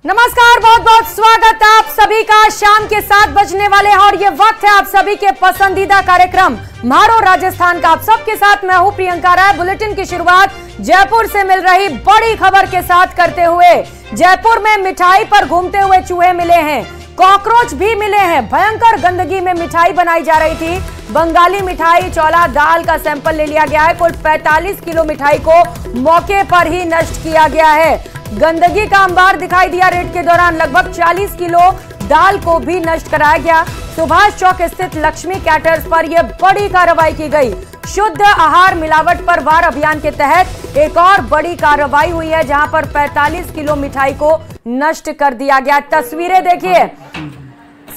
नमस्कार, बहुत बहुत स्वागत आप सभी का। शाम के 7 बजने वाले हैं और ये वक्त है आप सभी के पसंदीदा कार्यक्रम म्हारो राजस्थान का। आप सबके साथ मैं हूं प्रियंका राय। बुलेटिन की शुरुआत जयपुर से मिल रही बड़ी खबर के साथ करते हुए। जयपुर में मिठाई पर घूमते हुए चूहे मिले हैं, कॉकरोच भी मिले हैं। भयंकर गंदगी में मिठाई बनाई जा रही थी। बंगाली मिठाई, चौला दाल का सैंपल ले लिया गया है। कुल 45 किलो मिठाई को मौके पर ही नष्ट किया गया है। गंदगी का अंबार दिखाई दिया। रेड के दौरान लगभग 40 किलो दाल को भी नष्ट कराया गया। सुभाष चौक स्थित लक्ष्मी कैटर्स पर यह बड़ी कार्रवाई की गई। शुद्ध आहार मिलावट पर वार अभियान के तहत एक और बड़ी कार्रवाई हुई है, जहां पर 45 किलो मिठाई को नष्ट कर दिया गया। तस्वीरें देखिए,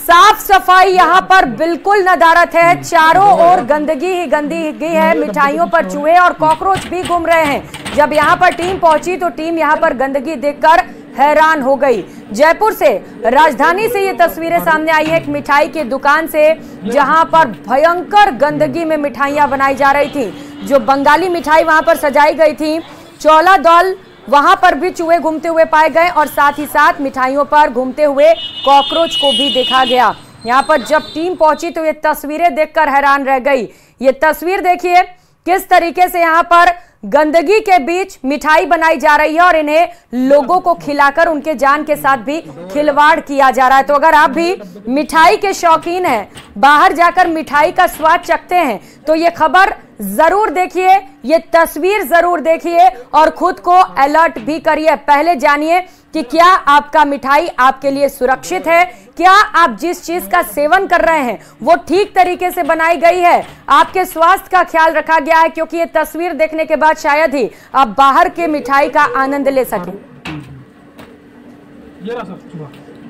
साफ सफाई यहां पर बिल्कुल नदारत है। चारों ओर गंदगी ही गंदगी है। मिठाइयों पर चूहे और कॉकरोच भी घूम रहे हैं। जब यहां पर टीम पहुंची तो टीम यहां पर गंदगी देखकर हैरान हो गई। जयपुर से, राजधानी से ये तस्वीरें सामने आई है एक मिठाई की दुकान से, जहां पर भयंकर गंदगी में मिठाइयां बनाई जा रही थी। जो बंगाली मिठाई वहां पर सजाई गई थी, चौला दाल, वहां पर भी चूहे घूमते हुए पाए गए और साथ ही साथ मिठाइयों पर घूमते हुए कॉकरोच को भी देखा गया। यहां पर जब टीम पहुंची तो ये तस्वीरें देखकर हैरान रह गई। ये तस्वीर देखिए किस तरीके से यहां पर गंदगी के बीच मिठाई बनाई जा रही है और इन्हें लोगों को खिलाकर उनके जान के साथ भी खिलवाड़ किया जा रहा है। तो अगर आप भी मिठाई के शौकीन हैं, बाहर जाकर मिठाई का स्वाद चखते हैं, तो ये खबर जरूर देखिए, ये तस्वीर जरूर देखिए और खुद को अलर्ट भी करिए। पहले जानिए कि क्या आपका मिठाई आपके लिए सुरक्षित है, क्या आप जिस चीज का सेवन कर रहे हैं वो ठीक तरीके से बनाई गई है, आपके स्वास्थ्य का ख्याल रखा गया है। क्योंकि ये तस्वीर देखने के बाद शायद ही आप बाहर के मिठाई का आनंद ले सकें।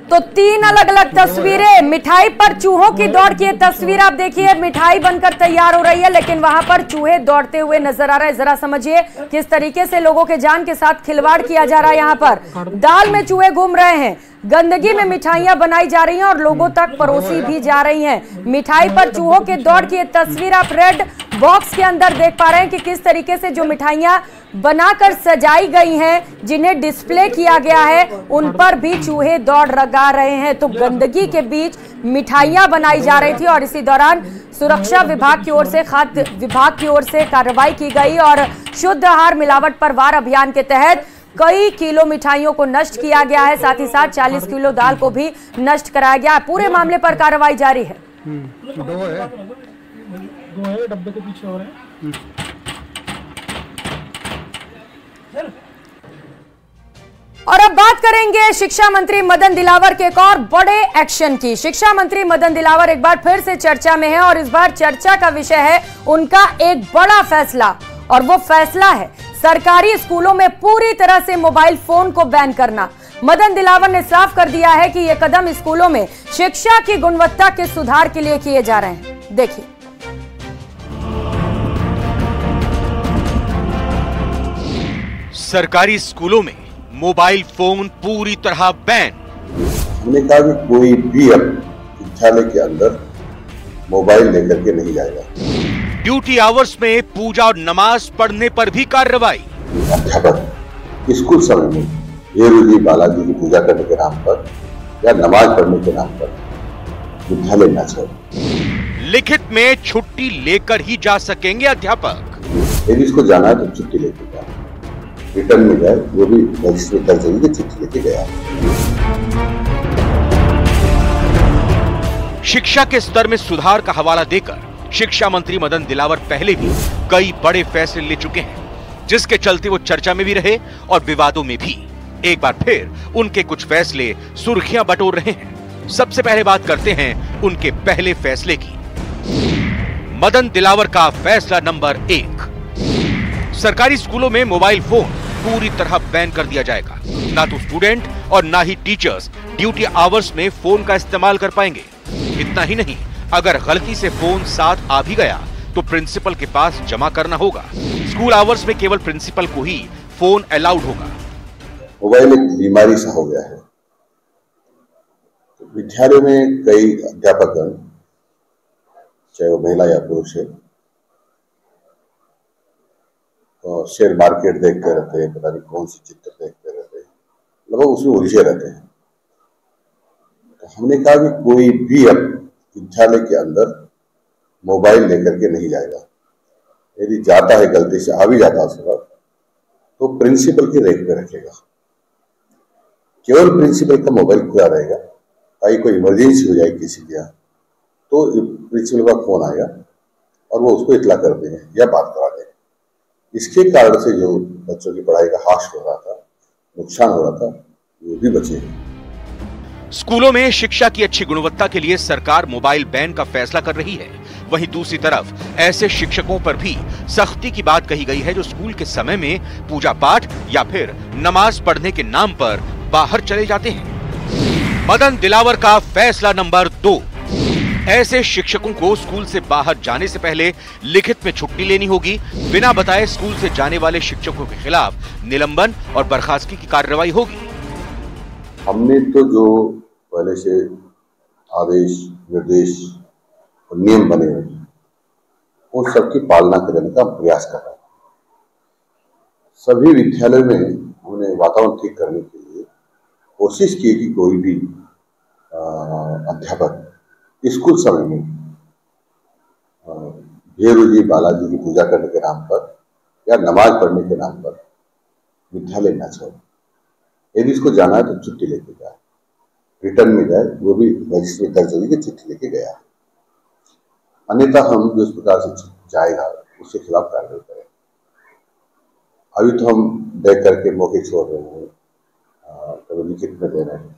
तो 3 अलग अलग तस्वीरें, मिठाई पर चूहों की दौड़ की तस्वीर आप देखिए। मिठाई बनकर तैयार हो रही है लेकिन वहां पर चूहे दौड़ते हुए नजर आ रहे हैं। जरा समझिए किस तरीके से लोगों के जान के साथ खिलवाड़ किया जा रहा है। यहाँ पर दाल में चूहे घूम रहे हैं, गंदगी में मिठाइयां बनाई जा रही हैं और लोगों तक परोसी भी जा रही हैं। मिठाई पर चूहों के दौड़ की तस्वीर आप रेड बॉक्स के अंदर देख पा रहे हैं कि किस तरीके से जो मिठाइयां बनाकर सजाई गई हैं, जिन्हें डिस्प्ले किया गया है, उन पर भी चूहे दौड़ लगा रहे हैं। तो गंदगी के बीच मिठाइयां बनाई जा रही थी और इसी दौरान सुरक्षा विभाग की ओर से, खाद्य विभाग की ओर से कार्रवाई की गई और शुद्ध आहार मिलावट पर वार अभियान के तहत कई किलो मिठाइयों को नष्ट किया गया है। साथ ही साथ 40 किलो दाल को भी नष्ट कराया गया। पूरे मामले पर कार्रवाई जारी है। दो है डब्बे के पीछे और है। और अब बात करेंगे शिक्षा मंत्री मदन दिलावर के एक और बड़े एक्शन की। शिक्षा मंत्री मदन दिलावर एक बार फिर से चर्चा में है और इस बार चर्चा का विषय है उनका एक बड़ा फैसला, और वो फैसला है सरकारी स्कूलों में पूरी तरह से मोबाइल फोन को बैन करना। मदन दिलावर ने साफ कर दिया है कि ये कदम स्कूलों में शिक्षा की गुणवत्ता के सुधार के लिए किए जा रहे हैं। देखिए, सरकारी स्कूलों में मोबाइल फोन पूरी तरह बैन। हमने कहा कि कोई भी अब विद्यालय के अंदर मोबाइल लेकर के नहीं जाएगा। ड्यूटी आवर्स में पूजा और नमाज पढ़ने पर भी कार्रवाई। अध्यापक स्कूल समय में देवी जी बालाजी की पूजा करने के नाम पर या नमाज पढ़ने के नाम पर विद्यालय न छोड़े। लिखित में छुट्टी लेकर ही जा सकेंगे अध्यापक। यदि इसको जाना है तो छुट्टी लेके जाए, रिटर्न में जाए, वो भी रजिस्टर दर्ज होगी, छुट्टी लेके गया। शिक्षा के स्तर में सुधार का हवाला देकर शिक्षा मंत्री मदन दिलावर पहले भी कई बड़े फैसले ले चुके हैं, जिसके चलते वो चर्चा में भी रहे और विवादों में भी। एक बार फिर उनके कुछ फैसले सुर्खियां बटोर रहे हैं। सबसे पहले बात करते हैं उनके पहले फैसले की। मदन दिलावर का फैसला नंबर 1, सरकारी स्कूलों में मोबाइल फोन पूरी तरह बैन कर दिया जाएगा। ना तो स्टूडेंट और ना ही टीचर्स ड्यूटी आवर्स में फोन का इस्तेमाल कर पाएंगे। इतना ही नहीं, अगर गलती से फोन साथ आ भी गया तो प्रिंसिपल के पास जमा करना होगा। स्कूल आवर्स में केवल प्रिंसिपल को ही फोन अलाउड होगा। मोबाइल एक बीमारी सा हो गया है। तो विद्यालय में कई अध्यापक, चाहे वो महिला या पुरुष है, तो शेयर मार्केट देखते रहते हैं, पता नहीं कौन सी चित्र देखते रहते हैं, लगभग उसमें उलझे रहते हैं। हमने कहा कि कोई भी अब विद्यालय के अंदर मोबाइल लेकर के नहीं जाएगा। यदि जाता है, गलती से आ भी जाता है उस वक्त, तो प्रिंसिपल की रेख पे रखेगा। केवल प्रिंसिपल का मोबाइल खुला रहेगा, ताकि कोई इमरजेंसी हो जाए किसी के यहाँ तो प्रिंसिपल का फोन आएगा और वो उसको इतला कर देंगे या बात करा देंगे। इसके कारण से जो बच्चों की पढ़ाई का हाश हो रहा था, नुकसान हो रहा था, वो भी बचेगा। स्कूलों में शिक्षा की अच्छी गुणवत्ता के लिए सरकार मोबाइल बैन का फैसला कर रही है। वहीं दूसरी तरफ ऐसे शिक्षकों पर भी सख्ती की बात कही गई है जो स्कूल के समय में पूजा पाठ या फिर नमाज पढ़ने के नाम पर बाहर चले जाते हैं। मदन दिलावर का फैसला नंबर 2, ऐसे शिक्षकों को स्कूल से बाहर जाने से पहले लिखित में छुट्टी लेनी होगी। बिना बताए स्कूल से जाने वाले शिक्षकों के खिलाफ निलंबन और बर्खास्तगी की कार्रवाई होगी। हमने तो जो पहले से आदेश, निर्देश और नियम बने हुए हैं, उन सबकी पालना करने का प्रयास कर रहे हैं। सभी विद्यालयों में हमने वातावरण ठीक करने के लिए कोशिश की कि कोई भी अध्यापक स्कूल समय में भैरव जी, बालाजी की पूजा करने के नाम पर या नमाज पढ़ने के नाम पर विद्यालय न छोड़े। यदि इसको जाना है तो छुट्टी लेके जाए, रिटर्न में जाए, वो भी रजिस्टर में दर्ज होगी कि चिट्ठी लेके गया। अन्यथा हम जो इस प्रकार से जाएगा उसके खिलाफ कार्रवाई करें। अभी तो हम देख करके मौके छोड़ रहे हैं, कभी लिखित में दे रहे हैं,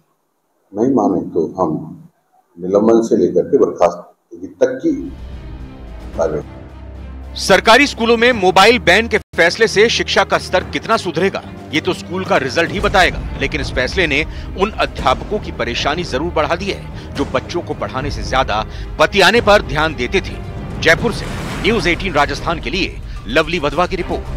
नहीं माने तो हम निलंबन से लेकर के बर्खास्तगी तक की कार्रवाई। सरकारी स्कूलों में मोबाइल बैन के फैसले से शिक्षा का स्तर कितना सुधरेगा, ये तो स्कूल का रिजल्ट ही बताएगा। लेकिन इस फैसले ने उन अध्यापकों की परेशानी जरूर बढ़ा दी है जो बच्चों को पढ़ाने से ज्यादा बतियाने पर ध्यान देते थे। जयपुर से न्यूज़ 18 राजस्थान के लिए लवली वधवा की रिपोर्ट।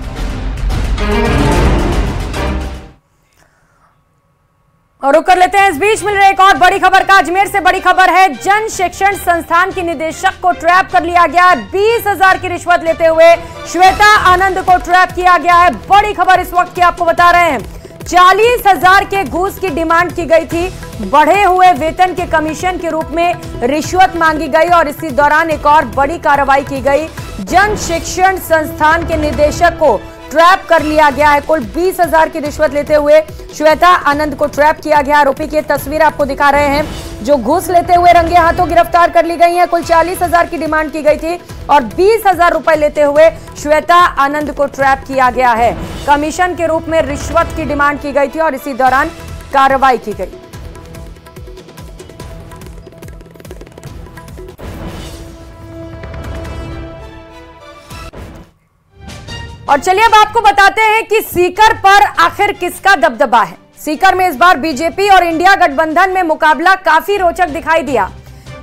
और रुक कर लेते हैं, इस बीच मिल रही एक और बड़ी खबर का। अजमेर से बड़ी खबर है, जन शिक्षण संस्थान की निदेशक को ट्रैप कर लिया गया। 20,000 की रिश्वत लेते हुए श्वेता आनंद को ट्रैप किया गया है। बड़ी खबर इस वक्त की आपको बता रहे हैं। 40,000 के घूस की डिमांड की गई थी। बढ़े हुए वेतन के कमीशन के रूप में रिश्वत मांगी गई और इसी दौरान एक और बड़ी कार्रवाई की गई। जन शिक्षण संस्थान के निदेशक को ट्रैप कर लिया गया है। कुल 20,000 की रिश्वत लेते हुए श्वेता आनंद को ट्रैप किया गया। आरोपी की तस्वीर आपको दिखा रहे हैं, जो घूस लेते हुए रंगे हाथों गिरफ्तार कर ली गई है। कुल 40,000 की डिमांड की गई थी और 20,000 रुपए लेते हुए श्वेता आनंद को ट्रैप किया गया है। कमीशन के रूप में रिश्वत की डिमांड की गई थी और इसी दौरान कार्रवाई की गई। और चलिए अब आपको बताते हैं कि सीकर पर आखिर किसका दबदबा है। सीकर में इस बार बीजेपी और इंडिया गठबंधन में मुकाबला काफी रोचक दिखाई दिया।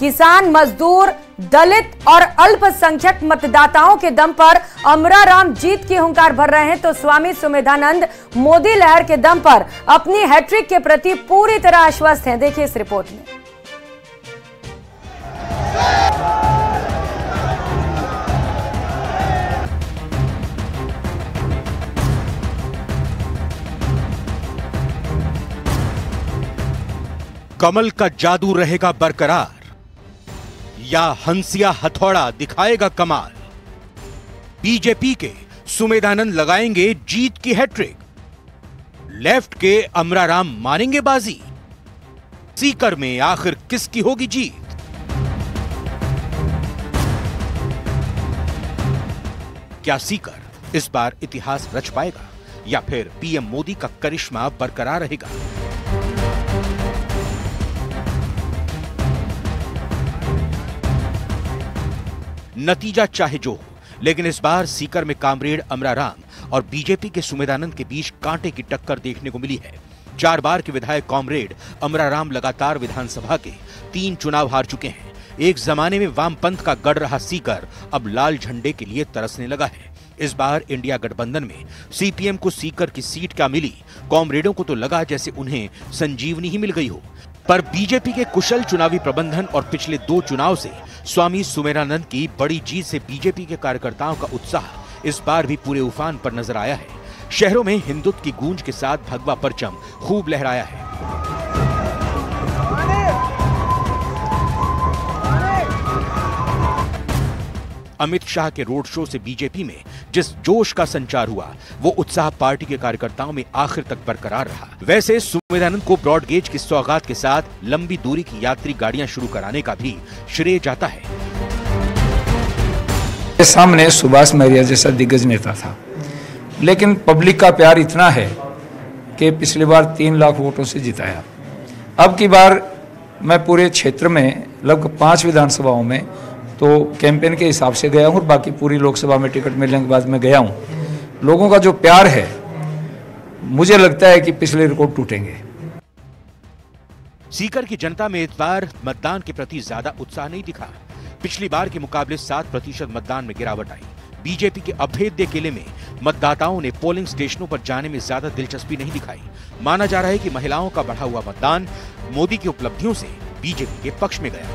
किसान, मजदूर, दलित और अल्पसंख्यक मतदाताओं के दम पर अमराराम जीत की हुंकार भर रहे हैं, तो स्वामी सुमेधानंद मोदी लहर के दम पर अपनी हैट्रिक के प्रति पूरी तरह आश्वस्त हैं। देखिए इस रिपोर्ट में। कमल का जादू रहेगा बरकरार या हंसिया हथौड़ा दिखाएगा कमाल। बीजेपी के सुमेधानंद लगाएंगे जीत की हैट्रिक, लेफ्ट के अमराराम मारेंगे बाजी। सीकर में आखिर किसकी होगी जीत? क्या सीकर इस बार इतिहास रच पाएगा या फिर पीएम मोदी का करिश्मा बरकरार रहेगा? नतीजा चाहे जो हो, लेकिन इस बार सीकर में कामरेड अमराराम और बीजेपी के सुमेधानंद के बीच कांटे की टक्कर देखने को मिली है। 4 बार के विधायक कामरेड अमराराम लगातार विधानसभा के 3 चुनाव हार चुके हैं। एक जमाने में वामपंथ का गढ़ रहा सीकर अब लाल झंडे के लिए तरसने लगा है। इस बार इंडिया गठबंधन में सीपीएम को सीकर की सीट क्या मिली, कामरेडों को तो लगा जैसे उन्हें संजीवनी ही मिल गई हो। पर बीजेपी के कुशल चुनावी प्रबंधन और पिछले 2 चुनाव से स्वामी सुमेधानंद की बड़ी जीत से बीजेपी के कार्यकर्ताओं का उत्साह इस बार भी पूरे उफान पर नजर आया है। शहरों में हिंदुत्व की गूंज के साथ भगवा परचम खूब लहराया है। अमित शाह के रोड शो से बीजेपी में जिस जोश का संचार हुआ, वो उत्साह पार्टी के कार्यकर्ताओं में आखिर तक बरकरार रहा। वैसे सुमेधानंद को ब्रॉड गेज की सौगात के साथ लंबी दूरी की यात्री गाड़ियां शुरू कराने का भी श्रेय जाता है। सामने सुभाष महरिया जैसा दिग्गज नेता था, लेकिन पब्लिक का प्यार इतना है कि पिछली बार 3 लाख वोटों से जिताया। अब की बार मैं पूरे क्षेत्र में लगभग 5 विधानसभाओं में तो कैंपेन के हिसाब से गया हूँ और बाकी पूरी लोकसभा में टिकट मिलने के बाद मैं गया हूँ। लोगों का जो प्यार है, मुझे लगता है कि पिछले रिकॉर्ड टूटेंगे। सीकर की जनता में इस बार मतदान के प्रति ज्यादा उत्साह नहीं दिखा। पिछली बार के मुकाबले 7% मतदान में गिरावट आई। बीजेपी के अभेद्य किले में मतदाताओं ने पोलिंग स्टेशनों पर जाने में ज्यादा दिलचस्पी नहीं दिखाई। माना जा रहा है कि महिलाओं का बढ़ा हुआ मतदान मोदी की उपलब्धियों से बीजेपी के पक्ष में गया।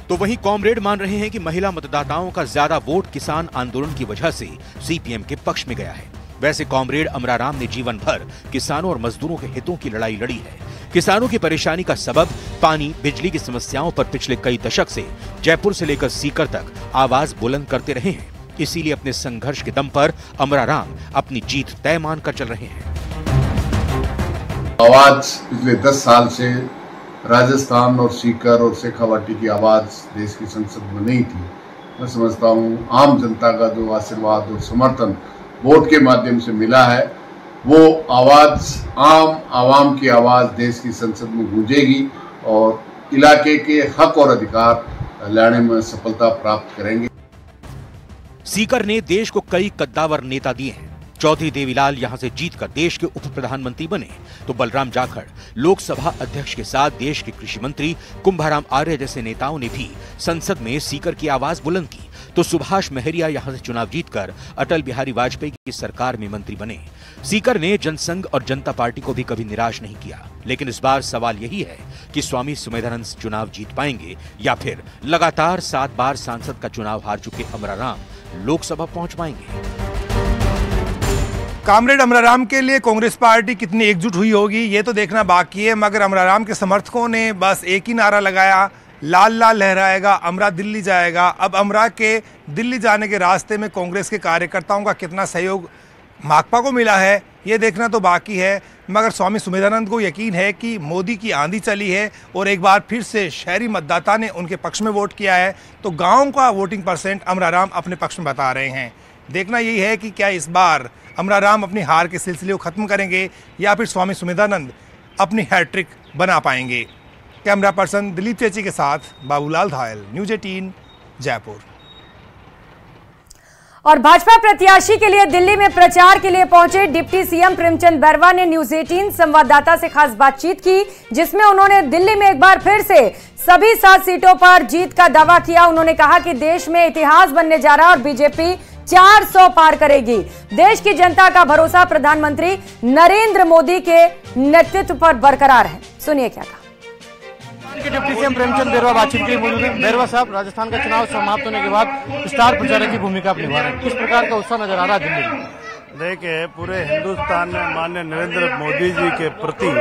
तो वहीं कॉमरेड मान रहे हैं कि महिला मतदाताओं का ज्यादा वोट किसान आंदोलन की वजह से सीपीएम के पक्ष में गया है। वैसे कॉमरेड अमराराम ने जीवन भर किसानों और मजदूरों के हितों की लड़ाई लड़ी है। किसानों की परेशानी का सबब पानी, बिजली की समस्याओं पर पिछले कई दशक से जयपुर से लेकर सीकर तक आवाज बुलंद करते रहे हैं। इसीलिए अपने संघर्ष के दम पर अमराराम अपनी जीत तय मानकर चल रहे हैं। आवाज पिछले 10 साल से राजस्थान और सीकर और शेखावाटी की आवाज देश की संसद में नहीं थी। मैं समझता हूँ आम जनता का जो आशीर्वाद और समर्थन वोट के माध्यम से मिला है, वो आवाज आवाम की आवाज देश की संसद में गूंजेगी और इलाके के हक और अधिकार लाने में सफलता प्राप्त करेंगे। सीकर ने देश को कई कद्दावर नेता दिए हैं। चौधरी देवीलाल यहां से जीतकर देश के उप प्रधानमंत्री बने, तो बलराम जाखड़ लोकसभा अध्यक्ष के साथ देश के कृषि मंत्री कुंभाराम आर्य जैसे नेताओं ने भी संसद में सीकर की आवाज बुलंद की, तो सुभाष महरिया यहां से चुनाव जीतकर अटल बिहारी वाजपेयी की सरकार में मंत्री बने। सीकर ने जनसंघ और जनता पार्टी को भी कभी निराश नहीं किया। लेकिन इस बार सवाल यही है कि स्वामी सुमेधानंद चुनाव जीत पाएंगे या फिर लगातार 7 बार सांसद का चुनाव हार चुके अमराराम लोकसभा पहुंच पाएंगे। कॉमरेड अमराराम के लिए कांग्रेस पार्टी कितनी एकजुट हुई होगी ये तो देखना बाकी है, मगर अमराराम के समर्थकों ने बस एक ही नारा लगाया, लाल लाल लहराएगा, अमरा दिल्ली जाएगा। अब अमरा के दिल्ली जाने के रास्ते में कांग्रेस के कार्यकर्ताओं का कितना सहयोग माकपा को मिला है ये देखना तो बाकी है, मगर स्वामी सुमेधानंद को यकीन है कि मोदी की आंधी चली है और एक बार फिर से शहरी मतदाता ने उनके पक्ष में वोट किया है, तो गाँव का वोटिंग परसेंट अमराराम अपने पक्ष में बता रहे हैं। देखना यही है कि क्या इस बार अमराराम अपनी हार के सिलसिले को खत्म करेंगे या फिर स्वामी सुमेधानंद अपनी हैट्रिक बना पाएंगे। कैमरा पर्सन दिलीप चेची के साथ बाबूलाल धायल, न्यूज़ 18 जयपुर। और भाजपा प्रत्याशी के लिए दिल्ली में प्रचार के लिए पहुंचे डिप्टी सीएम प्रेमचंद बैरवा ने न्यूज़ 18 संवाददाता से खास बातचीत की, जिसमें उन्होंने दिल्ली में एक बार फिर से सभी 7 सीटों पर जीत का दावा किया। उन्होंने कहा कि देश में इतिहास बनने जा रहा है और बीजेपी 400 पार करेगी। देश की जनता का भरोसा प्रधानमंत्री नरेंद्र मोदी के नेतृत्व पर बरकरार है। सुनिए क्या कहा। डिप्टी सीएम प्रेमचंद बैरवा बातचीत के लिए मौजूद हैं। बैरवा साहब, राजस्थान का चुनाव समाप्त होने के बाद स्टार प्रचारक की भूमिका आप निभा रहे हैं, किस प्रकार का उत्साह नजर आ रहा है दिल्ली में? देखिए, पूरे हिंदुस्तान में माननीय नरेंद्र मोदी जी के प्रति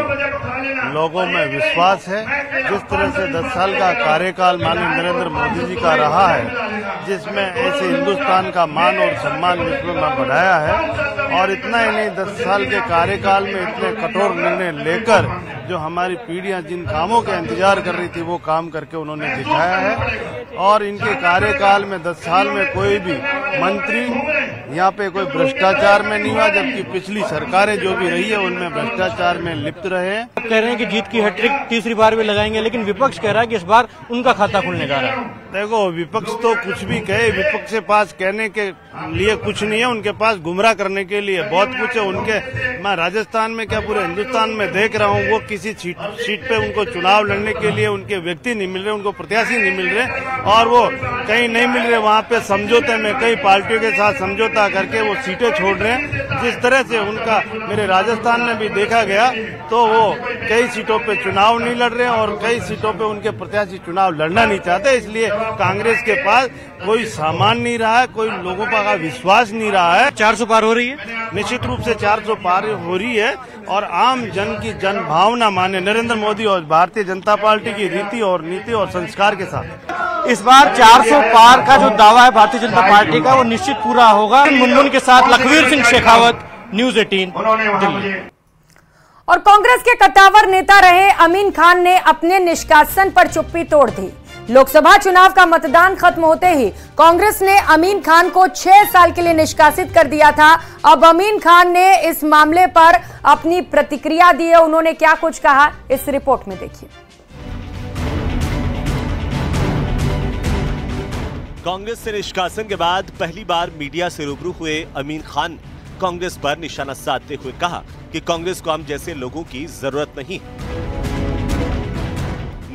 लोगों में विश्वास है। जिस तरह से 10 साल का कार्यकाल माननीय नरेंद्र मोदी जी का रहा है, जिसमें ऐसे हिंदुस्तान का मान और सम्मान विश्व में बढ़ाया है, और इतना ही नहीं 10 साल के कार्यकाल में इतने कठोर निर्णय लेकर जो हमारी पीढ़ियां जिन कामों का इंतजार कर रही थी वो काम करके उन्होंने दिखाया है। और इनके कार्यकाल में 10 साल में कोई भी मंत्री यहाँ पे कोई भ्रष्टाचार में नहीं हुआ, जबकि पिछली सरकारें जो भी रही है उनमें भ्रष्टाचार में लिप्त रहे। आप कह रहे हैं कि जीत की हैट्रिक तीसरी बार भी लगाएंगे, लेकिन विपक्ष कह रहा है कि इस बार उनका खाता खुलने जा रहा है। देखो, विपक्ष तो कुछ भी कहे, विपक्ष के पास कहने के लिए कुछ नहीं है, उनके पास गुमराह करने के लिए बहुत कुछ है। उनके मैं राजस्थान में क्या पूरे हिंदुस्तान में देख रहा हूँ, वो किसी सीट पे उनको चुनाव लड़ने के लिए उनके व्यक्ति नहीं मिल रहे, उनको प्रत्याशी नहीं मिल रहे, और वो कहीं नहीं मिल रहे वहाँ पे समझौते में कई पार्टियों के साथ समझौता करके वो सीटें छोड़ रहे हैं। जिस तरह से उनका मेरे राजस्थान में भी देखा गया, तो वो कई सीटों पे चुनाव नहीं लड़ रहे और कई सीटों पे उनके प्रत्याशी चुनाव लड़ना नहीं चाहते। इसलिए कांग्रेस के पास कोई सामान नहीं रहा है, कोई लोगों का विश्वास नहीं रहा है। 400 पार हो रही है, निश्चित रूप से 400 पार हो रही है, और आम जन की जन भावना मान्य नरेंद्र मोदी और भारतीय जनता पार्टी की रीति और नीति और संस्कार के साथ। इस बार 400 पार का जो दावा है भारतीय जनता पार्टी का वो निश्चित पूरा होगा। मुनमुन के साथ लखवीर सिंह शेखावत, न्यूज़ 18 दिल्ली। और कांग्रेस के कद्दावर नेता रहे अमीन खान ने अपने निष्कासन पर चुप्पी तोड़ दी। लोकसभा चुनाव का मतदान खत्म होते ही कांग्रेस ने अमीन खान को 6 साल के लिए निष्कासित कर दिया था। अब अमीन खान ने इस मामले पर अपनी प्रतिक्रिया दी है। उन्होंने क्या कुछ कहा, इस रिपोर्ट में देखिए। कांग्रेस से निष्कासन के बाद पहली बार मीडिया से रूबरू हुए अमीन खान ने कांग्रेस पर निशाना साधते हुए कहा कि कांग्रेस को हम जैसे लोगों की जरूरत नहीं है।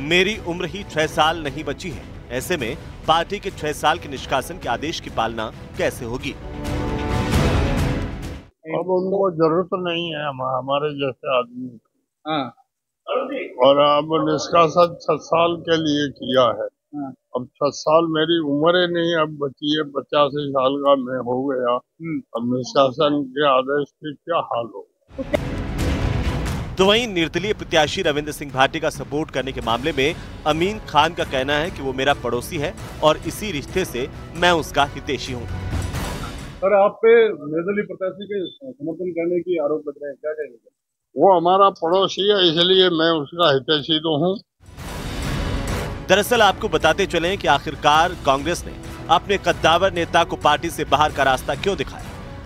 मेरी उम्र ही 6 साल नहीं बची है, ऐसे में पार्टी के 6 साल के निष्कासन के आदेश की पालना कैसे होगी? अब उनको जरूरत नहीं है हमारे जैसे आदमी। और अब निष्कासन 6 साल के लिए किया है। अब 6 साल मेरी उम्र ही नहीं अब बची है, 85 साल का मैं हो गया। अब निष्कासन के आदेश की क्या हाल हो। तो वहीं निर्दलीय प्रत्याशी रविंद्र सिंह भाटी का सपोर्ट करने के मामले में अमीन खान का कहना है कि वो मेरा पड़ोसी है और इसी रिश्ते से मैं उसका हितैषी हूँ। सर, आप पे निर्दलीय प्रत्याशी के समर्थन करने की आरोप लग रहे हैं, क्या कहेंगे? वो हमारा पड़ोसी है, इसलिए मैं उसका हितैषी तो हूँ। दरअसल आपको बताते चले कि आखिरकार कांग्रेस ने अपने कद्दावर नेता को पार्टी से बाहर का रास्ता क्यों दिखाया।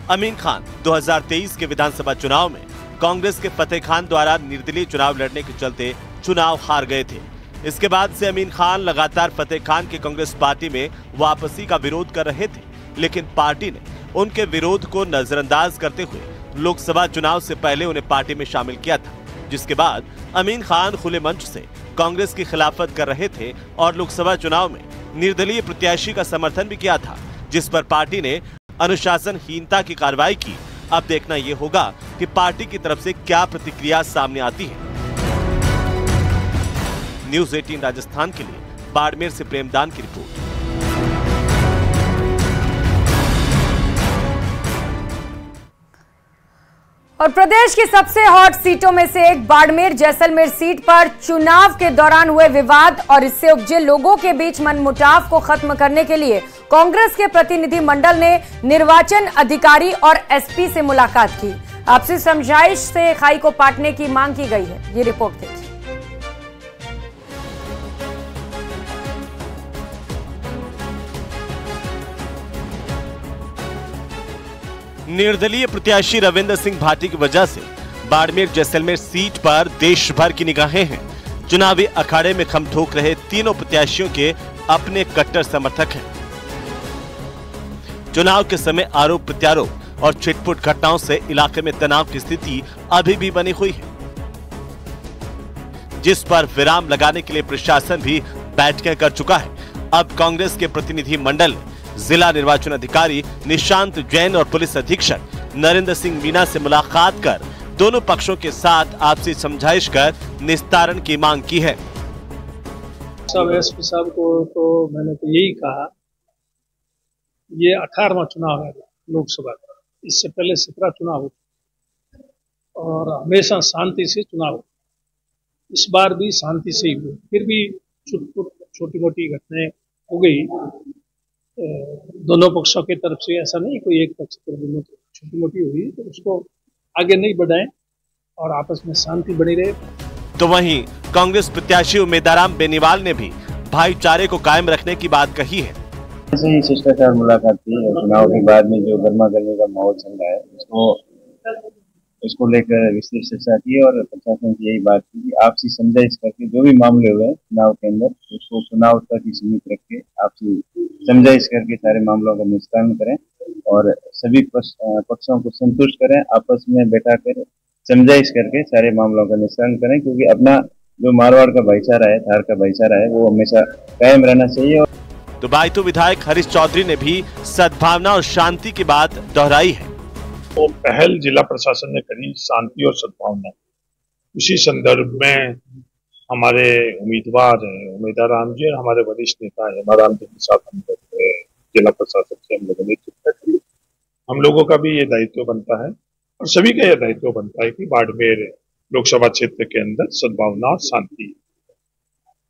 अमीन खान 2023 के विधानसभा चुनाव में कांग्रेस के फतेह खान द्वारा निर्दलीय चुनाव लड़ने के चलते चुनाव हार गए थे। इसके बाद से अमीन खान लगातार फतेह खान के कांग्रेस पार्टी में वापसी का विरोध कर रहे थे, लेकिन पार्टी ने उनके विरोध को नजरअंदाज करते हुए लोकसभा चुनाव से पहले उन्हें पार्टी में शामिल किया था, जिसके बाद अमीन खान खुले मंच से कांग्रेस की खिलाफत कर रहे थे और लोकसभा चुनाव में निर्दलीय प्रत्याशी का समर्थन भी किया था, जिस पर पार्टी ने अनुशासनहीनता की कार्रवाई की। अब देखना यह होगा कि पार्टी की तरफ से क्या प्रतिक्रिया सामने आती है। न्यूज़ 18 राजस्थान के लिए बाड़मेर से प्रेमदान की रिपोर्ट। और प्रदेश की सबसे हॉट सीटों में से एक बाड़मेर जैसलमेर सीट पर चुनाव के दौरान हुए विवाद और इससे उपजे लोगों के बीच मनमुटाव को खत्म करने के लिए कांग्रेस के प्रतिनिधि मंडल ने निर्वाचन अधिकारी और एसपी से मुलाकात की। आपसी समझाइश से खाई को पाटने की मांग की गई है। ये रिपोर्ट देखिए। निर्दलीय प्रत्याशी रविंद्र सिंह भाटी की वजह से बाड़मेर जैसलमेर सीट पर देश भर की निगाहें हैं। चुनावी अखाड़े में खम ठोक रहे तीनों प्रत्याशियों के अपने कट्टर समर्थक हैं। चुनाव के समय आरोप प्रत्यारोप और छिटपुट घटनाओं से इलाके में तनाव की स्थिति अभी भी बनी हुई है, जिस पर विराम लगाने के लिए प्रशासन भी बैठकें कर चुका है। अब कांग्रेस के प्रतिनिधि मंडल ने जिला निर्वाचन अधिकारी निशांत जैन और पुलिस अधीक्षक नरेंद्र सिंह मीना से मुलाकात कर दोनों पक्षों के साथ आपसी समझाइश कर निस्तारण की मांग की है। सब एसपी साहब को तो मैंने तो यही कहा, ये 18वां चुनाव है लोकसभा का। इससे पहले 17 चुनाव हुए और हमेशा शांति से चुनाव हुए। इस बार भी शांति से ही हुए, फिर भी छोटी मोटी घटनाएं हो गई दोनों पक्षों की तरफ से। ऐसा नहीं कोई एक पक्ष पर छोटी मोटी हुई, तो उसको आगे नहीं बढ़ाएं और आपस में शांति बनी रहे। तो वहीं कांग्रेस प्रत्याशी उम्मीदवार बेनीवाल ने भी भाईचारे को कायम रखने की बात कही है। ऐसे ही शिष्टाचार मुलाकात थी और चुनाव के बाद में जो गर्मा गर्मी का माहौल चल रहा है उसको लेकर विस्तृत चर्चा की और प्रशासन की यही बात की कि आपसी समझाइश करके जो भी मामले हुए चुनाव के अंदर उसको चुनाव तक ही सीमित रख के आपसी समझाइश करके सारे मामलों का निस्तारण करें और सभी पक्षों को संतुष्ट करें। आपस में बैठा कर समझाइश करके सारे मामलों का निस्तारण करें, क्योंकि अपना जो मारवाड़ का भाईचारा है, धार का भाईचारा है, वो हमेशा कायम रहना चाहिए। तो बायतू विधायक हरीश चौधरी ने भी सद्भावना और शांति की बात दोहराई है। तो पहल जिला प्रशासन ने करी शांति और सद्भावना। उसी संदर्भ में हमारे उम्मीदवार राम जी और हमारे वरिष्ठ नेता हेमाराम जी के साथ हम जिला प्रशासन से हम लोगों ने चर्चा की। हम लोगों का भी ये दायित्व बनता है और सभी का यह दायित्व बनता है कि बाड़मेर लोकसभा क्षेत्र के अंदर सद्भावना और शांति,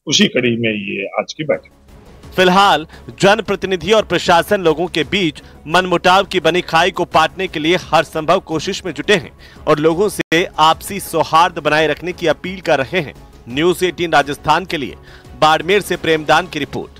उसी कड़ी में ये आज की बैठक। फिलहाल जनप्रतिनिधि और प्रशासन लोगों के बीच मनमुटाव की बनी खाई को पाटने के लिए हर संभव कोशिश में जुटे हैं और लोगों से आपसी सौहार्द बनाए रखने की अपील कर रहे हैं। न्यूज़ 18 राजस्थान के लिए बाड़मेर से प्रेमदान की रिपोर्ट।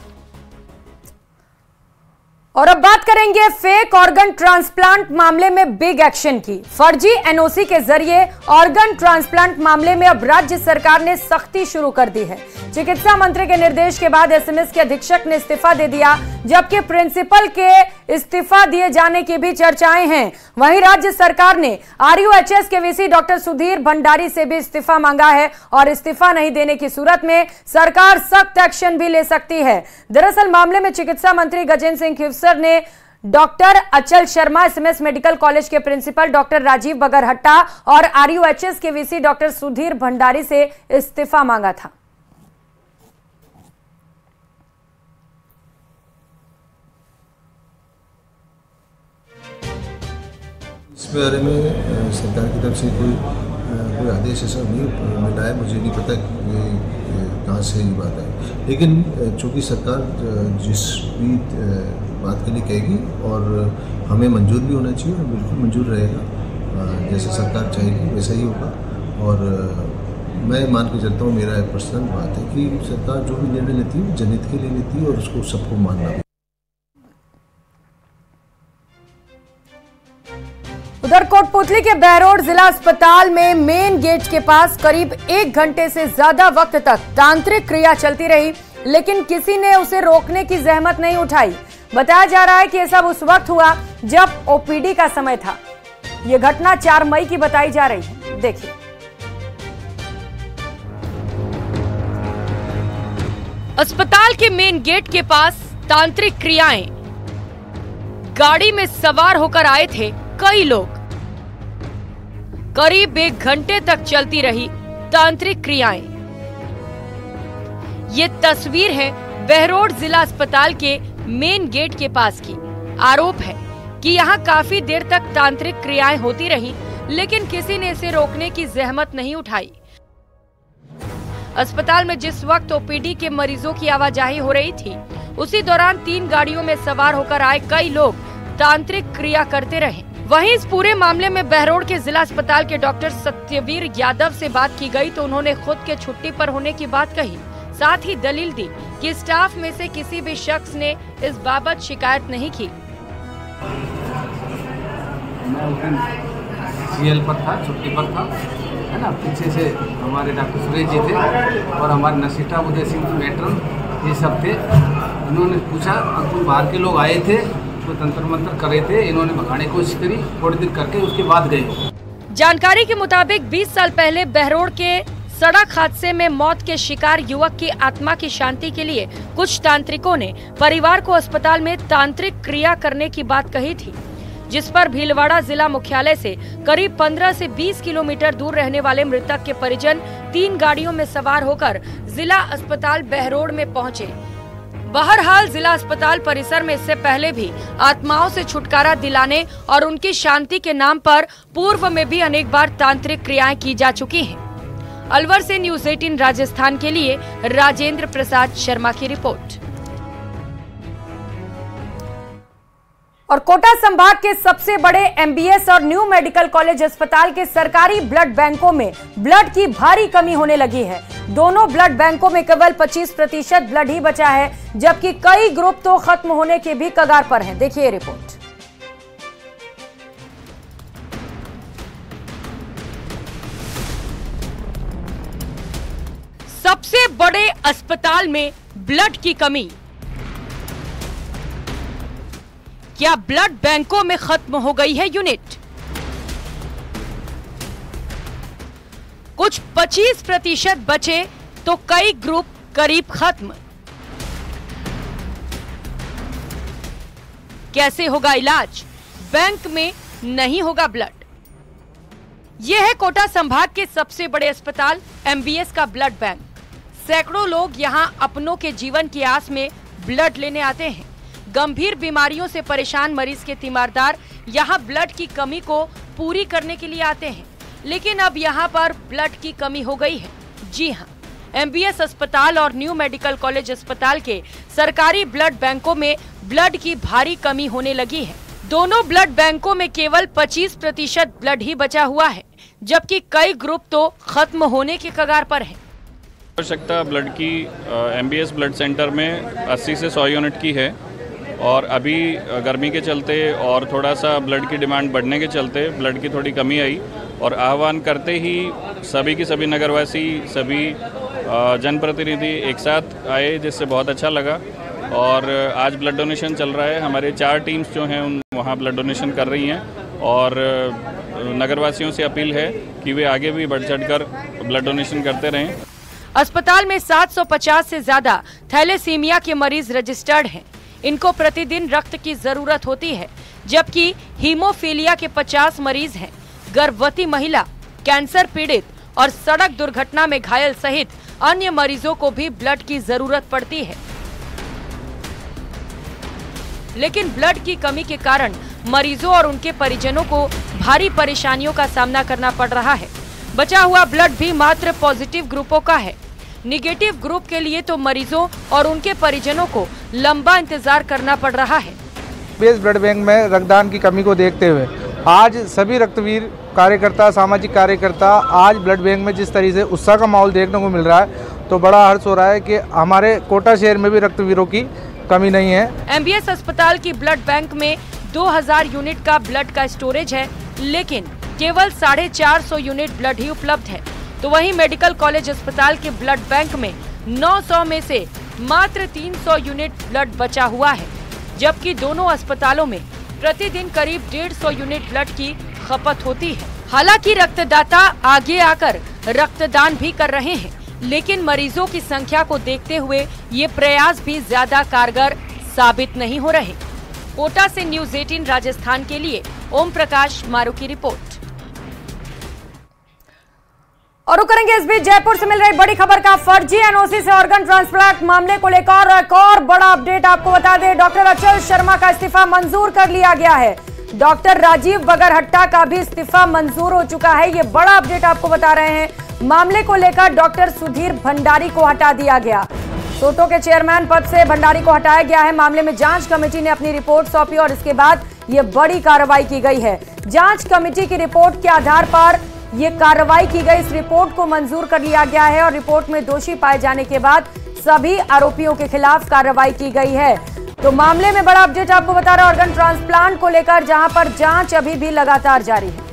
और अब बात करेंगे फेक ऑर्गन ट्रांसप्लांट मामले में बिग एक्शन की। फर्जी एनओसी के जरिए ऑर्गन ट्रांसप्लांट मामले में अब राज्य सरकार ने सख्ती शुरू कर दी है। चिकित्सा मंत्री के निर्देश के बाद एसएमएस के अधीक्षक ने इस्तीफा दे दिया, जबकि प्रिंसिपल के इस्तीफा दिए जाने की भी चर्चाएं हैं। वहीं राज्य सरकार ने आरयूएचएस के वीसी डॉक्टर सुधीर भंडारी से भी इस्तीफा मांगा है और इस्तीफा नहीं देने की सूरत में सरकार सख्त एक्शन भी ले सकती है। दरअसल मामले में चिकित्सा मंत्री गजेंद्र सिंह खिवसर ने डॉक्टर अचल शर्मा, एसएमएस मेडिकल कॉलेज के प्रिंसिपल डॉक्टर राजीव बगरहट्टा और आरयूएचएस के वीसी डॉक्टर सुधीर भंडारी से इस्तीफा मांगा था। इस बारे में सरकार की तरफ से कोई आदेश ऐसा नहीं मिला है, मुझे नहीं पता कहाँ से ये बात है। लेकिन चूँकि सरकार जिस भी बात के लिए कहेगी और हमें मंजूर भी होना चाहिए और बिल्कुल मंजूर रहेगा, जैसे सरकार चाहेगी वैसा ही होगा। और मैं मान के चलता हूँ, मेरा पर्सनल बात है कि सरकार जो भी निर्णय लेती है जनहित के लिए लेती है और उसको सबको मानना भी। उधर कोटपुतली के बहरोड जिला अस्पताल में मेन गेट के पास करीब 1 घंटे से ज्यादा वक्त तक तांत्रिक क्रिया चलती रही, लेकिन किसी ने उसे रोकने की जहमत नहीं उठाई। बताया जा रहा है कि यह सब उस वक्त हुआ जब ओपीडी का समय था। यह घटना 4 मई की बताई जा रही है। देखिए, अस्पताल के मेन गेट के पास तांत्रिक क्रियाएं, गाड़ी में सवार होकर आए थे कई लोग। करीब 1 घंटे तक चलती रही तांत्रिक क्रियाएं। ये तस्वीर है बहरोड जिला अस्पताल के मेन गेट के पास की। आरोप है कि यहाँ काफी देर तक तांत्रिक क्रियाएं होती रही, लेकिन किसी ने इसे रोकने की जहमत नहीं उठाई। अस्पताल में जिस वक्त ओपीडी के मरीजों की आवाजाही हो रही थी, उसी दौरान 3 गाड़ियों में सवार होकर आए कई लोग तांत्रिक क्रिया करते रहे। वहीं इस पूरे मामले में बहरोड के जिला अस्पताल के डॉक्टर सत्यवीर यादव से बात की गई तो उन्होंने खुद के छुट्टी पर होने की बात कही। साथ ही दलील दी कि स्टाफ में से किसी भी शख्स ने इस बाबत शिकायत नहीं की। मैं उस दिन सीएल पर था, छुट्टी पर था, है ना। पीछे से हमारे डॉक्टर सुरेश जी थे और हमारे नसीटा उदय सिंह मैट्रन, ये सब थे। इन्होंने पूछा तुम बाहर के लोग आए थे तो तंत्र मंत्र कर रहे थे, इन्होंने भगाने की कोशिश करी, थोड़ी देर करके उसके बाद गए। जानकारी के मुताबिक 20 साल पहले बहरोड के सड़क हादसे में मौत के शिकार युवक की आत्मा की शांति के लिए कुछ तांत्रिकों ने परिवार को अस्पताल में तांत्रिक क्रिया करने की बात कही थी, जिस पर भीलवाड़ा जिला मुख्यालय से करीब 15 से 20 किलोमीटर दूर रहने वाले मृतक के परिजन 3 गाड़ियों में सवार होकर जिला अस्पताल बहरोड में पहुंचे। बहरहाल जिला अस्पताल परिसर में इससे पहले भी आत्माओं से छुटकारा दिलाने और उनकी शांति के नाम पर पूर्व में भी अनेक बार तांत्रिक क्रियाएं की जा चुकी हैं। अलवर से न्यूज़ 18 राजस्थान के लिए राजेंद्र प्रसाद शर्मा की रिपोर्ट। और कोटा संभाग के सबसे बड़े एमबीएस और न्यू मेडिकल कॉलेज अस्पताल के सरकारी ब्लड बैंकों में ब्लड की भारी कमी होने लगी है। दोनों ब्लड बैंकों में केवल 25% ब्लड ही बचा है, जबकि कई ग्रुप तो खत्म होने के भी कगार पर हैं। देखिए रिपोर्ट। सबसे बड़े अस्पताल में ब्लड की कमी, क्या ब्लड बैंकों में खत्म हो गई है यूनिट? कुछ 25% बचे तो कई ग्रुप करीब खत्म। कैसे होगा इलाज? बैंक में नहीं होगा ब्लड। यह है कोटा संभाग के सबसे बड़े अस्पताल एमबीएस का ब्लड बैंक। सैकड़ों लोग यहां अपनों के जीवन की आस में ब्लड लेने आते हैं। गंभीर बीमारियों से परेशान मरीज के तीमारदार यहां ब्लड की कमी को पूरी करने के लिए आते हैं। लेकिन अब यहाँ पर ब्लड की कमी हो गई है। जी हाँ, MBS अस्पताल और न्यू मेडिकल कॉलेज अस्पताल के सरकारी ब्लड बैंकों में ब्लड की भारी कमी होने लगी है। दोनों ब्लड बैंकों में केवल 25% ब्लड ही बचा हुआ है, जबकि कई ग्रुप तो खत्म होने के कगार पर हैं। आवश्यकता ब्लड की MBS ब्लड सेंटर में 80 से 100 यूनिट की है और अभी गर्मी के चलते और थोड़ा सा ब्लड की डिमांड बढ़ने के चलते ब्लड की थोड़ी कमी आई और आह्वान करते ही सभी की सभी नगरवासी, सभी जनप्रतिनिधि एक साथ आए, जिससे बहुत अच्छा लगा। और आज ब्लड डोनेशन चल रहा है। हमारे 4 टीम्स जो हैं वहाँ ब्लड डोनेशन कर रही हैं और नगरवासियों से अपील है कि वे आगे भी बढ़ चढ़कर ब्लड डोनेशन करते रहें। अस्पताल में 750 से ज्यादा थैलेसीमिया के मरीज रजिस्टर्ड हैं। इनको प्रतिदिन रक्त की जरूरत होती है, जबकि हीमोफीलिया के 50 मरीज हैं। गर्भवती महिला, कैंसर पीड़ित और सड़क दुर्घटना में घायल सहित अन्य मरीजों को भी ब्लड की जरूरत पड़ती है। लेकिन ब्लड की कमी के कारण मरीजों और उनके परिजनों को भारी परेशानियों का सामना करना पड़ रहा है। बचा हुआ ब्लड भी मात्र पॉजिटिव ग्रुपों का है। निगेटिव ग्रुप के लिए तो मरीजों और उनके परिजनों को लंबा इंतजार करना पड़ रहा है। बेस ब्लड बैंक में रक्तदान की कमी को देखते हुए आज सभी रक्तवीर कार्यकर्ता, सामाजिक कार्यकर्ता आज ब्लड बैंक में जिस तरीके से उत्साह का माहौल देखने को मिल रहा है, तो बड़ा हर्ष हो रहा है कि हमारे कोटा शहर में भी रक्तवीरों की कमी नहीं है। MBS अस्पताल की ब्लड बैंक में 2000 यूनिट का ब्लड का स्टोरेज है, लेकिन केवल 450 यूनिट ब्लड ही उपलब्ध है। तो वहीं मेडिकल कॉलेज अस्पताल के ब्लड बैंक में 900 में से मात्र 300 यूनिट ब्लड बचा हुआ है, जबकि दोनों अस्पतालों में प्रतिदिन करीब 150 यूनिट ब्लड की खपत होती है। हालांकि रक्तदाता आगे आकर रक्तदान भी कर रहे हैं, लेकिन मरीजों की संख्या को देखते हुए ये प्रयास भी ज्यादा कारगर साबित नहीं हो रहे। कोटा से न्यूज़ 18 राजस्थान के लिए ओम प्रकाश मारू की रिपोर्ट। और रुक करेंगे इस बीच जयपुर से मिल रही बड़ी खबर का। फर्जी NOC से ऑर्गन ट्रांसप्लांट मामले को लेकर एक और बड़ा अपडेट आपको बता दें। डॉक्टर अचल शर्मा का इस्तीफा मंजूर कर लिया गया है। डॉक्टर राजीव बगरहट्टा का भी इस्तीफा मंजूर हो चुका है। ये बड़ा अपडेट आपको बता रहे हैं। मामले को लेकर डॉक्टर सुधीर भंडारी को हटा दिया गया। सोटो के चेयरमैन पद से भंडारी को हटाया गया है। मामले में जांच कमेटी ने अपनी रिपोर्ट सौंपी और इसके बाद ये बड़ी कार्रवाई की गई है। जांच कमेटी की रिपोर्ट के आधार पर ये कार्रवाई की गई। इस रिपोर्ट को मंजूर कर लिया गया है और रिपोर्ट में दोषी पाए जाने के बाद सभी आरोपियों के खिलाफ कार्रवाई की गई है। तो मामले में बड़ा अपडेट आपको बता रहा है ऑर्गन ट्रांसप्लांट को लेकर, जहां पर जांच अभी भी लगातार जारी है।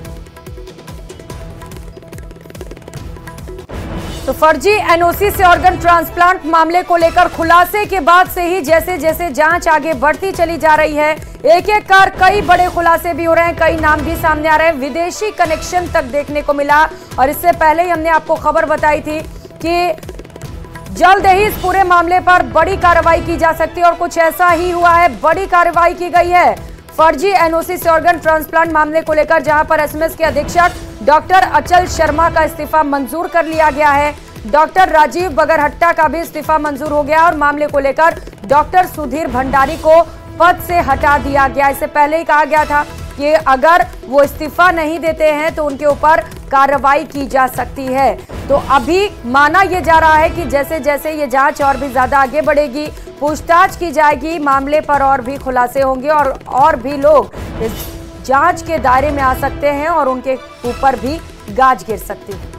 तो फर्जी NOC से ऑर्गन ट्रांसप्लांट मामले को लेकर खुलासे के बाद से ही जैसे जैसे जांच आगे बढ़ती चली जा रही है, एक एक कर कई बड़े खुलासे भी हो रहे हैं, कई नाम भी सामने आ रहे हैं। विदेशी कनेक्शन तक देखने को मिला और इससे पहले ही हमने आपको खबर बताई थी कि जल्द ही इस पूरे मामले पर बड़ी कार्रवाई की जा सकती है और कुछ ऐसा ही हुआ है। बड़ी कार्रवाई की गई है फर्जी NOC से ऑर्गन ट्रांसप्लांट मामले को लेकर, जहां पर SMS के अधीक्षक डॉक्टर अचल शर्मा का इस्तीफा मंजूर कर लिया गया है। डॉक्टर राजीव बगरहट्टा का भी इस्तीफा मंजूर हो गया और मामले को लेकर डॉक्टर सुधीर भंडारी को पद से हटा दिया गया। इससे पहले ही कहा गया था कि अगर वो इस्तीफा नहीं देते हैं तो उनके ऊपर कार्रवाई की जा सकती है। तो अभी माना यह जा रहा है कि जैसे जैसे ये जांच और भी ज्यादा आगे बढ़ेगी, पूछताछ की जाएगी, मामले पर और भी खुलासे होंगे और भी लोग इस जांच के दायरे में आ सकते हैं और उनके ऊपर भी गाज गिर सकती है।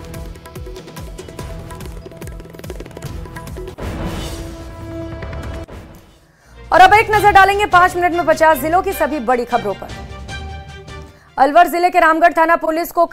और अब एक नजर डालेंगे 5 मिनट में 50 जिलों की सभी बड़ी खबरों पर। अलवर जिले के रामगढ़ थाना पुलिस को